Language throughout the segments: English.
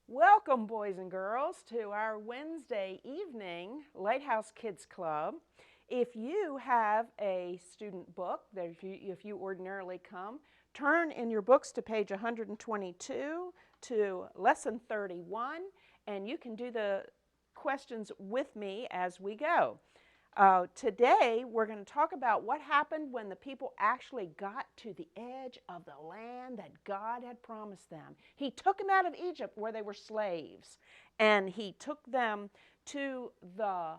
Welcome, boys and girls, to our Wednesday evening Lighthouse Kids Club. If you have a student book, that if you ordinarily come, turn in your books to page 122 to lesson 31, and you can do the questions with me as we go. Today, we're going to talk about what happened when the people actually got to the edge of the land that God had promised them. He took them out of Egypt where they were slaves, and He took them to the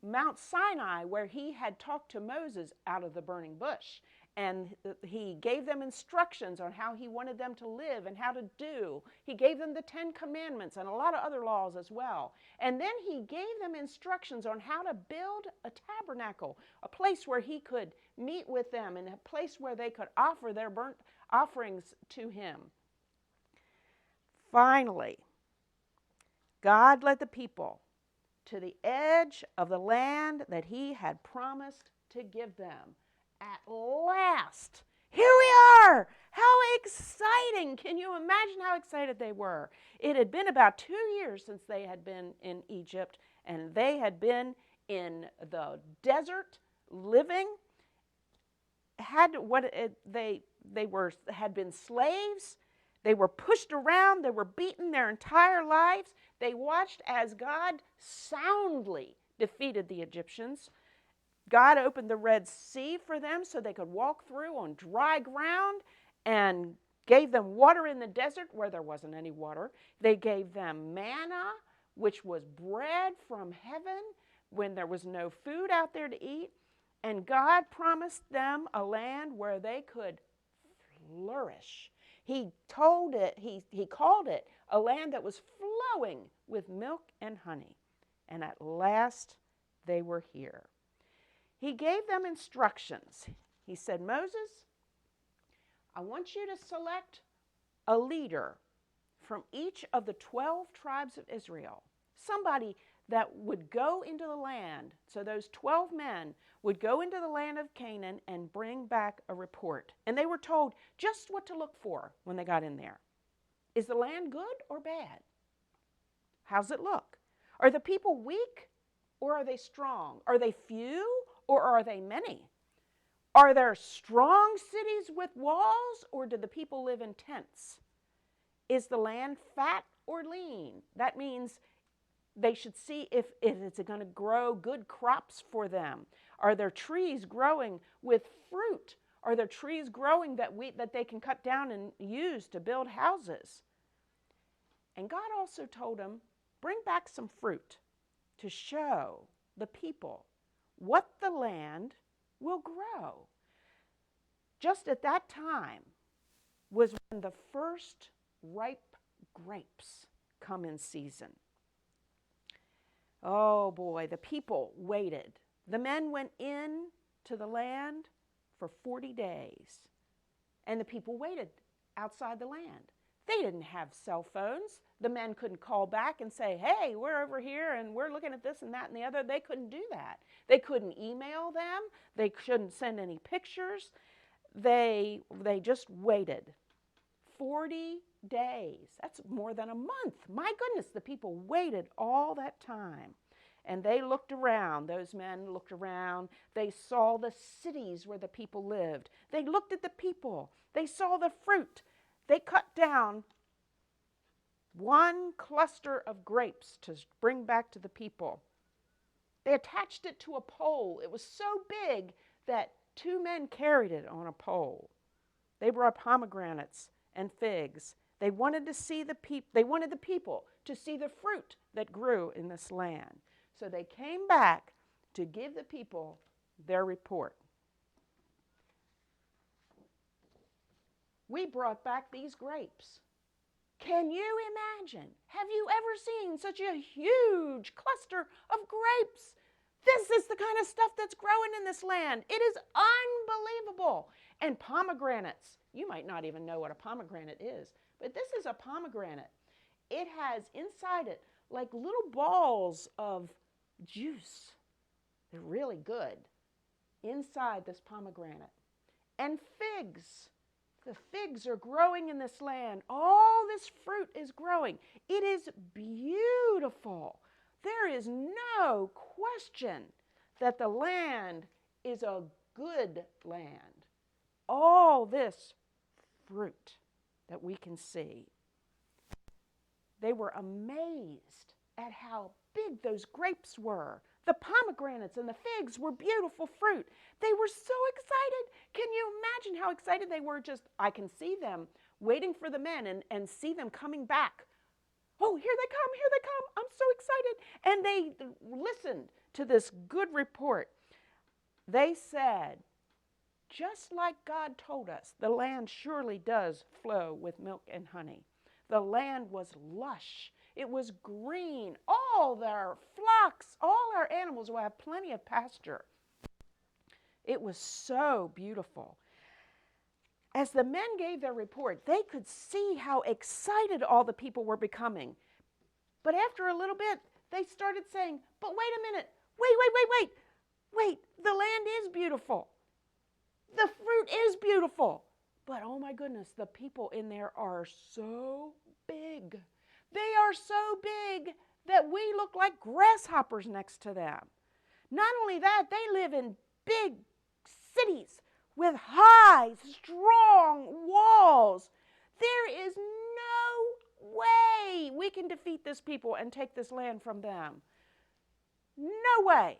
Mount Sinai, where He had talked to Moses out of the burning bush. And He gave them instructions on how He wanted them to live and how to do. He gave them the 10 Commandments and a lot of other laws as well. And then He gave them instructions on how to build a tabernacle, a place where He could meet with them and a place where they could offer their burnt offerings to Him. Finally, God led the people to the edge of the land that He had promised to give them. At last, here we are! How exciting! Can you imagine how excited they were? It had been about 2 years since they had been in Egypt, and they had been in the desert living. Had been slaves. They were pushed around. They were beaten their entire lives. They watched as God soundly defeated the Egyptians. God opened the Red Sea for them so they could walk through on dry ground, and gave them water in the desert where there wasn't any water. They gave them manna, which was bread from heaven when there was no food out there to eat. And God promised them a land where they could flourish. He called it a land that was flowing with milk and honey. And at last they were here. He gave them instructions. He said, Moses, I want you to select a leader from each of the 12 tribes of Israel, somebody that would go into the land. So those 12 men would go into the land of Canaan and bring back a report. And they were told just what to look for when they got in there. Is the land good or bad? How's it look? Are the people weak or are they strong? Are they few or are they many? Are there strong cities with walls or do the people live in tents? Is the land fat or lean? That means they should see if it's going to grow good crops for them. Are there trees growing with fruit? Are there trees growing that they can cut down and use to build houses? And God also told them, bring back some fruit to show the people what the land will grow. Just at that time was when the first ripe grapes come in season. Oh boy, the people waited. The men went in to the land for 40 days, and the people waited outside the land. They didn't have cell phones. The men couldn't call back and say, hey, we're over here and we're looking at this and that and the other. They couldn't do that. They couldn't email them. They couldn't send any pictures. They just waited. 40 days. That's more than a month. My goodness, the people waited all that time. And they looked around. Those men looked around. They saw the cities where the people lived. They looked at the people. They saw the fruit. They cut down one cluster of grapes to bring back to the people. They attached it to a pole. It was so big that 2 men carried it on a pole. They brought pomegranates and figs. They wanted the people to see the fruit that grew in this land. So they came back to give the people their report. We brought back these grapes. Can you imagine? Have you ever seen such a huge cluster of grapes? This is the kind of stuff that's growing in this land. It is unbelievable. And pomegranates. You might not even know what a pomegranate is, but this is a pomegranate. It has inside it like little balls of juice. They're really good inside this pomegranate. And figs. The figs are growing in this land. All this fruit is growing. It is beautiful. There is no question that the land is a good land. All this fruit that we can see. They were amazed at how big those grapes were. The pomegranates and the figs were beautiful fruit. They were so excited. Can you imagine how excited they were? I can see them waiting for the men and see them coming back. Oh, here they come, here they come. I'm so excited. And they listened to this good report. They said, just like God told us, the land surely does flow with milk and honey. The land was lush. It was green. All our flocks, all our animals will have plenty of pasture. It was so beautiful. As the men gave their report, they could see how excited all the people were becoming. But after a little bit, they started saying, but wait a minute. Wait, the land is beautiful. The fruit is beautiful. But oh my goodness, the people in there are so big. They are so big that we look like grasshoppers next to them. Not only that, they live in big cities with high, strong walls. There is no way we can defeat this people and take this land from them. No way.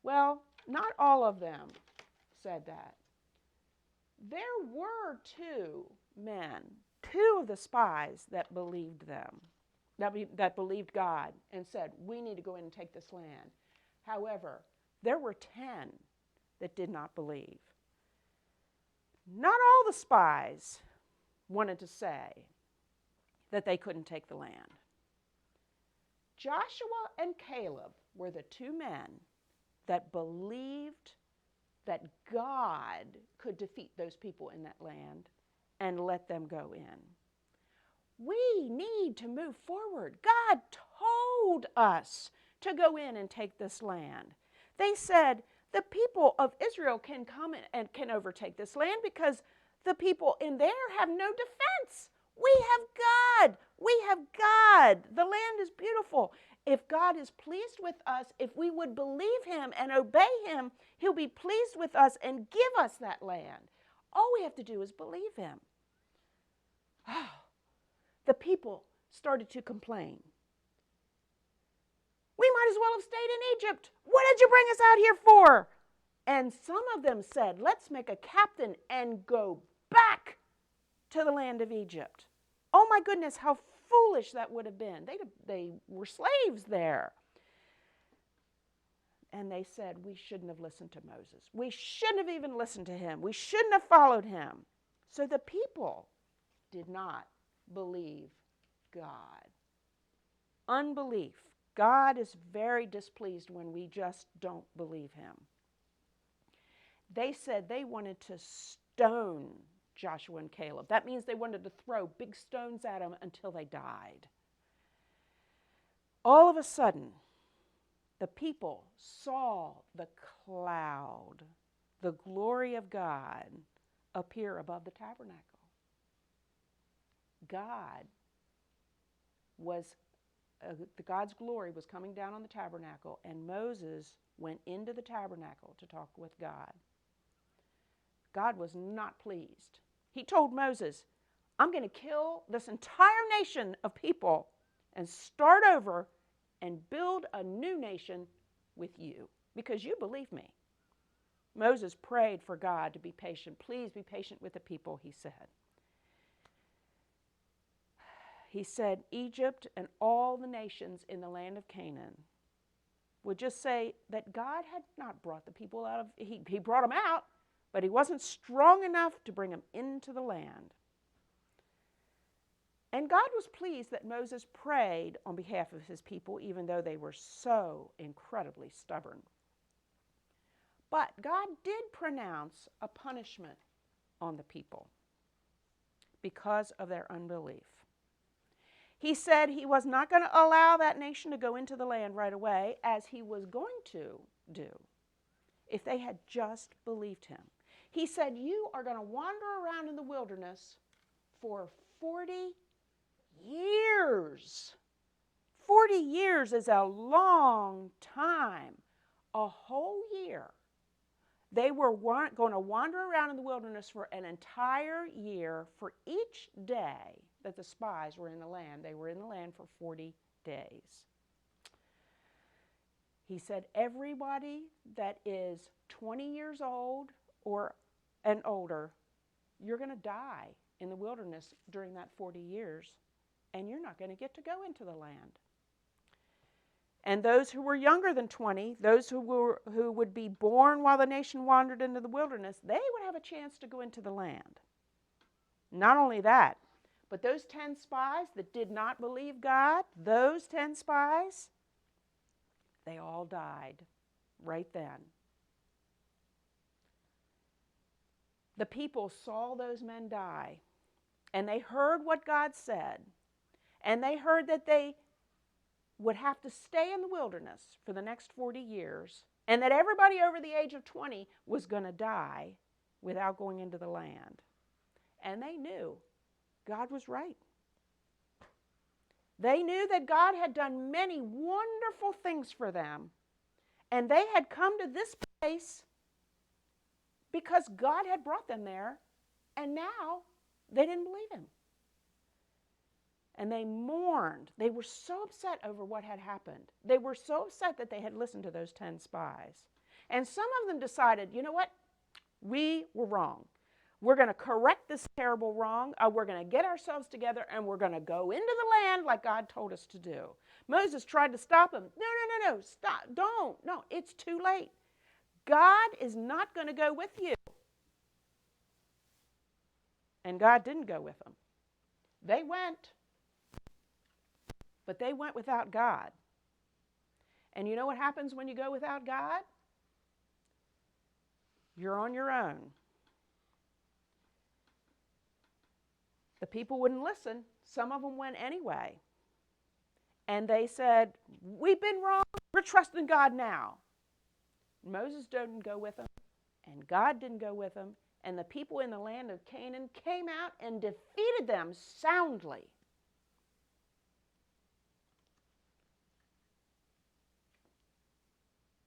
Well, not all of them said that. There were two men, two of the spies that believed them, that believed God and said, we need to go in and take this land. However, there were 10 that did not believe. Not all the spies wanted to say that they couldn't take the land. Joshua and Caleb were the two men that believed that God could defeat those people in that land and let them go in. We need to move forward. God told us to go in and take this land. They said the people of Israel can come and can overtake this land because the people in there have no defense. We have God. We have God. The land is beautiful. If God is pleased with us, if we would believe him and obey him, he'll be pleased with us and give us that land. All we have to do is believe him. The people started to complain. We might as well have stayed in Egypt. What did you bring us out here for? And some of them said, let's make a captain and go back to the land of Egypt. Oh my goodness, how foolish that would have been. They were slaves there. And they said, we shouldn't have listened to Moses. We shouldn't have even listened to him. We shouldn't have followed him. So the people did not believe God. Unbelief. God is very displeased when we just don't believe him. They said they wanted to stone Joshua and Caleb. That means they wanted to throw big stones at them until they died. All of a sudden, the people saw the cloud, the glory of God, appear above the tabernacle. God's glory was coming down on the tabernacle, and Moses went into the tabernacle to talk with God. God was not pleased. He told Moses, I'm going to kill this entire nation of people and start over and build a new nation with you because you believe me. Moses prayed for God to be patient. Please be patient with the people, he said. He said Egypt and all the nations in the land of Canaan would just say that God had not brought the people out of, he brought them out, but he wasn't strong enough to bring them into the land. And God was pleased that Moses prayed on behalf of his people, even though they were so incredibly stubborn. But God did pronounce a punishment on the people because of their unbelief. He said he was not going to allow that nation to go into the land right away, as he was going to do if they had just believed him. He said, you are going to wander around in the wilderness for 40 years. 40 years is a long time, a whole year. They were going to wander around in the wilderness for an entire year for each day that the spies were in the land. They were in the land for 40 days. He said, everybody that is 20 years old and older, you're going to die in the wilderness during that 40 years, and you're not going to get to go into the land. And those who were younger than 20, those who would be born while the nation wandered into the wilderness, they would have a chance to go into the land. Not only that, but those 10 spies that did not believe God, those 10 spies, they all died right then. The people saw those men die, and they heard what God said, and they heard that they would have to stay in the wilderness for the next 40 years, and that everybody over the age of 20 was going to die without going into the land. And they knew God was right. They knew that God had done many wonderful things for them, and they had come to this place because God had brought them there, and now they didn't believe him. And they mourned. They were so upset over what had happened. They were so upset that they had listened to those 10 spies. And some of them decided, you know what? We were wrong. We're going to correct this terrible wrong. We're going to get ourselves together, and we're going to go into the land like God told us to do. Moses tried to stop him. No, stop. Don't. No, it's too late. God is not going to go with you. And God didn't go with them. They went. But they went without God. And you know what happens when you go without God? You're on your own. The people wouldn't listen. Some of them went anyway. And they said, we've been wrong. We're trusting God now. Moses didn't go with them, and God didn't go with them. And the people in the land of Canaan came out and defeated them soundly.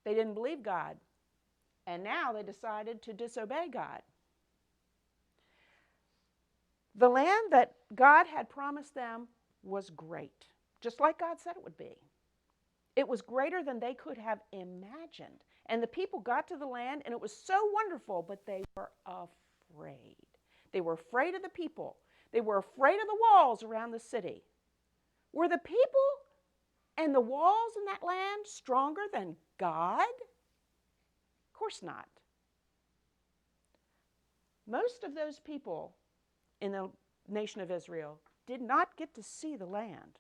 They didn't believe God, and now they decided to disobey God. The land that God had promised them was great, just like God said it would be. It was greater than they could have imagined. And the people got to the land, and it was so wonderful, but they were afraid. They were afraid of the people. They were afraid of the walls around the city. Were the people and the walls in that land stronger than God? Of course not. Most of those people in the nation of Israel did not get to see the land.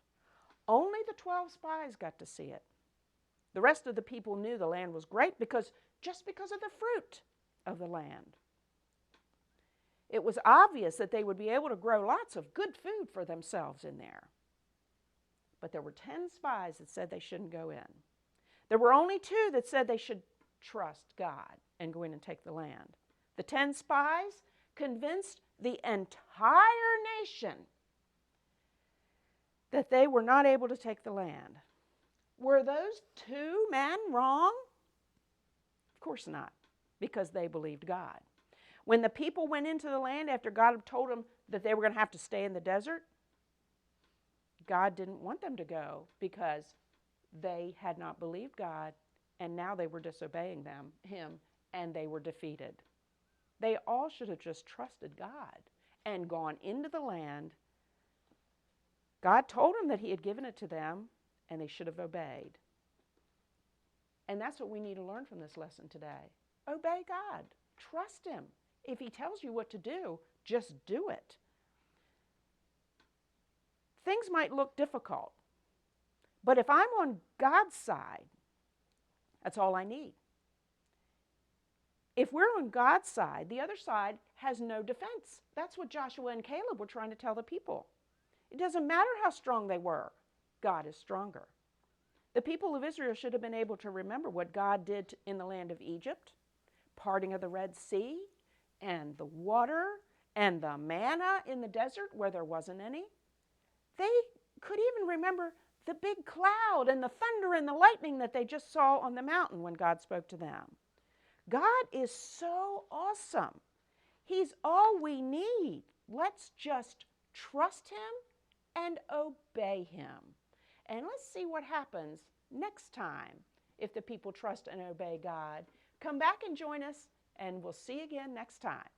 Only the 12 spies got to see it. The rest of the people knew the land was great just because of the fruit of the land. It was obvious that they would be able to grow lots of good food for themselves in there. But there were 10 spies that said they shouldn't go in. There were only 2 that said they should trust God and go in and take the land. The 10 spies convinced the entire nation that they were not able to take the land. Were those 2 men wrong? Of course not, because they believed God. When the people went into the land after God had told them that they were going to have to stay in the desert, God didn't want them to go because they had not believed God, and now they were disobeying him, and they were defeated. They all should have just trusted God and gone into the land. God told them that he had given it to them, and they should have obeyed. And that's what we need to learn from this lesson today. Obey God. Trust him. If he tells you what to do, just do it. Things might look difficult, but if I'm on God's side, that's all I need. If we're on God's side, the other side has no defense. That's what Joshua and Caleb were trying to tell the people. It doesn't matter how strong they were. God is stronger. The people of Israel should have been able to remember what God did in the land of Egypt, parting of the Red Sea, and the water and the manna in the desert where there wasn't any. They could even remember the big cloud and the thunder and the lightning that they just saw on the mountain when God spoke to them. God is so awesome. He's all we need. Let's just trust him and obey him. And let's see what happens next time if the people trust and obey God. Come back and join us, and we'll see you again next time.